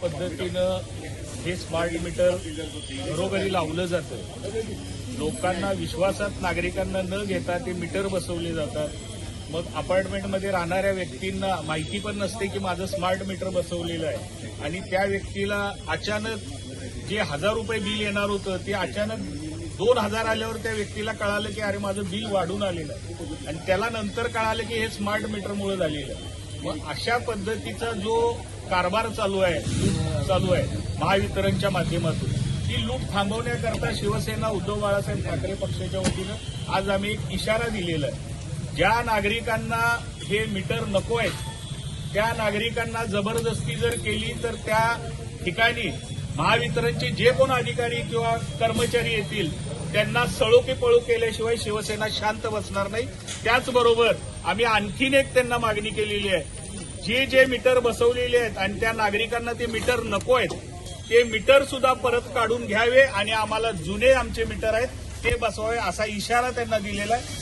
पद्धतीनं हे smart meter घरोघरी लावलं जातं, लोकांना विश्वासात नागरिकांना न घेता ते मीटर बसवले जातात. मग अपार्टमेंटमध्ये राहणाऱ्या व्यक्तींना माहिती पण नसते की माझं स्मार्ट मीटर बसवलेलं आहे आणि त्या व्यक्तीला अचानक जे 1000 रुपये बिल येणार होतं ते अचानक 2000 आल्यावर त्या व्यक्तीला कळालं की अरे माझं बिल वाढून आलेलं आहे आणि त्याला नंतर कळालं की हे स्मार्ट मीटरमुळे झालेलं आहे. मग अशा पद्धतीचा जो कारभार चालू आहे महावितरणच्या माध्यमातून, ती लूट थांबवण्याकरता शिवसेना उद्धव बाळासाहेब ठाकरे पक्षाच्या वतीनं आज आम्ही एक इशारा दिलेला आहे. ज्या नागरिकांना हे मीटर नको आहेत त्या नागरिकांना जबरदस्ती जर केली तर त्या ठिकाणी महावितरणचे जे कोण अधिकारी किंवा कर्मचारी येतील त्यांना सळो की पळो केल्याशिवाय शिवसेना शांत बसणार नाही. त्याचबरोबर आम्ही आणखीन एक त्यांना मागणी केलेली आहे, जे मीटर बसवलेले आहेत आणि त्या नागरिकांना ते मीटर नको आहेत ते मीटर सुद्धा परत काढून घ्यावे आणि आम्हाला जुने आमचे मीटर आहेत ते बसवावे असा इशारा त्यांना दिलेला आहे.